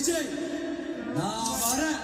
விஜய் நான் வரேன்.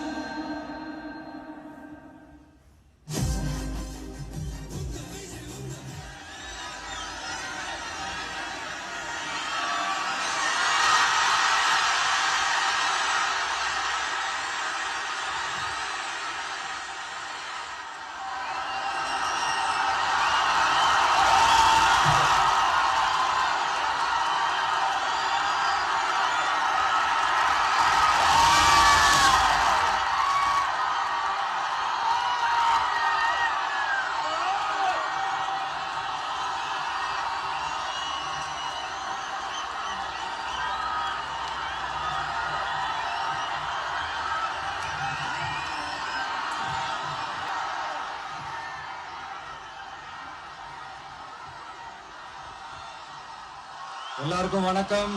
எல்லாருக்கும் வணக்கம்.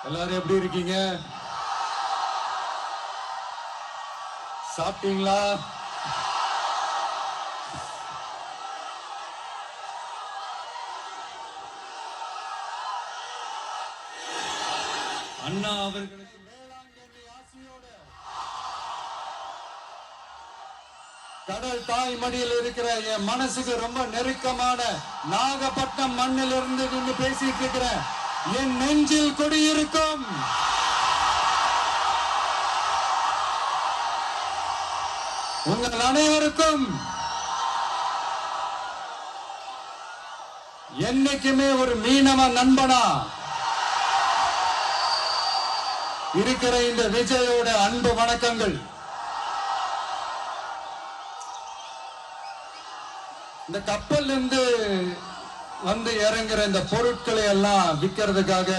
எல்லாரும் எப்படி இருக்கீங்க? சாப்பிட்டீங்களா? அண்ணா அவர்களுக்கு கடல் தாய் மடியில் இருக்கிற என் மனசுக்கு ரொம்ப நெருக்கமான நாகப்பட்டினம் மண்ணில் இருந்து நின்று பேசிட்டு இருக்கிற என் நெஞ்சில் குடியிருக்கும் உங்கள் அனைவருக்கும் என்னைக்குமே ஒரு மீனவ நண்பனா இருக்கிற இந்த விஜயோட அன்பு வணக்கங்கள். இந்த கப்பல் இருந்து வந்து இறங்குற இந்த பொருட்களை எல்லாம் விற்கிறதுக்காக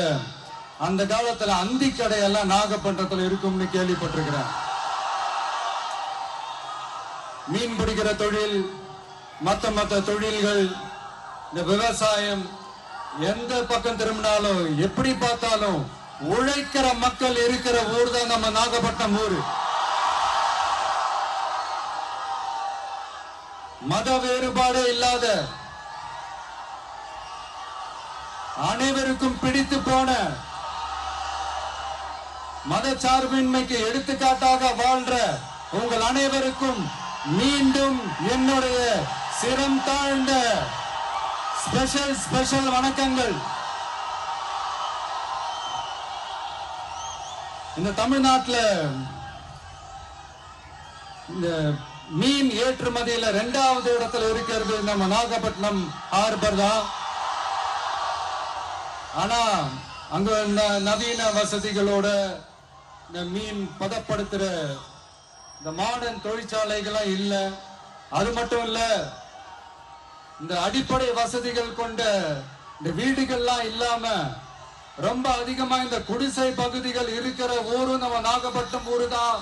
அந்த காலத்துல அந்தி கடையெல்லாம் நாகப்பட்டினத்துல இருக்கும்னு கேள்விப்பட்டிருக்கிறேன். மீன் பிடிக்கிற தொழில், மத்த தொழில்கள், இந்த விவசாயம், எந்த பக்கம் திரும்பினாலும் எப்படி பார்த்தாலும் உழைக்கிற மக்கள் இருக்கிற ஊர் தான் நம்ம நாகப்பட்டினம் ஊரு. மத வேறுபாடு இல்லாத அனைவருக்கும் பிடித்து போன மத சார்பின்மைக்கு எடுத்துக்காட்டாக வாழ்ற உங்கள் அனைவருக்கும் மீண்டும் என்னுடைய சிரம் தாழ்ந்த ஸ்பெஷல் வணக்கங்கள். இந்த தமிழ்நாட்டில் இந்த மீன் ஏற்றுமதியில 2வது இடத்துல இருக்கிறது நம்ம நாகப்பட்டினம் ஹார்பர் தான். ஆனா அங்க நவீன வசதிகளோட இந்த மீன் பதப்படுத்துற இந்த மாடர்ன் தொழிற்சாலைகள்லாம் இல்ல. அது மட்டும் இல்ல, இந்த அடிப்படை வசதிகள் கொண்ட இந்த வீடுகள்லாம் இல்லாம ரொம்ப அதிகமா இந்த குடிசை பகுதிகள் இருக்கிற ஊரு நம்ம நாகப்பட்டினம் ஊரு தான்.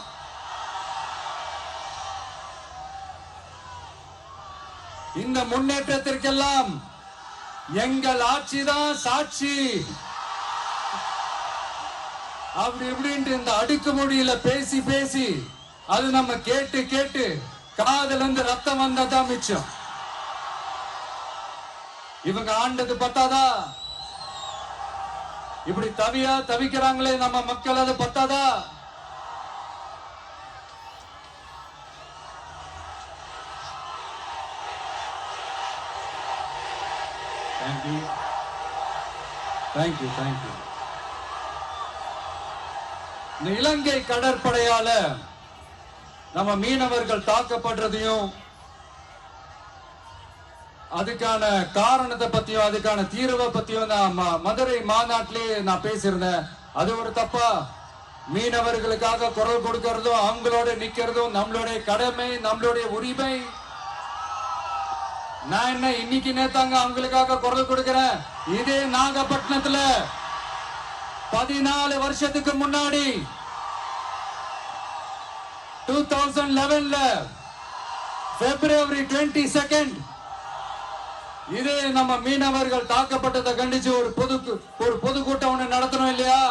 இந்த முன்னேற்றத்திற்கெல்லாம் எங்கள் ஆட்சிதான் சாட்சி. அப்படி இப்படின்ட்டு இந்த அடுக்குமொழியில பேசி பேசி அது நம்ம கேட்டு கேட்டு காதுல இருந்து ரத்தம் வந்ததான் மிச்சம். இவங்க ஆண்டது பத்தாதா? இப்படி தவிக்கிறாங்களே நம்ம மக்கள், அது பத்தாதா? Thank you. இந்த இலங்கை கடற்படையால நம்ம மீனவர்கள் தாக்கப்படுறதையும் அதுக்கான காரணத்தை பத்தியும் அதுக்கான தீர்வை பத்தியும் நான் மதுரை மாநாட்டிலே நான் பேசியிருந்தேன். அது ஒரு தப்பா? மீனவர்களுக்காக குரல் கொடுக்கறதும் அவங்களோட நிக்கிறதும் நம்மளுடைய கடமை, நம்மளுடைய உரிமை. நான் என்ன இன்னைக்கு நேத்தாங்க அவங்களுக்காக குரல் கொடுக்கிறேன். இதே நாகப்பட்டினத்துல 14 வருஷத்துக்கு முன்னாடி 2011 February 22 இதே நம்ம மீனவர்கள் தாக்கப்பட்டதை கண்டிச்சு ஒரு பொதுக்கூட்டம் ஒண்ணு நடத்தணும் இல்லையா?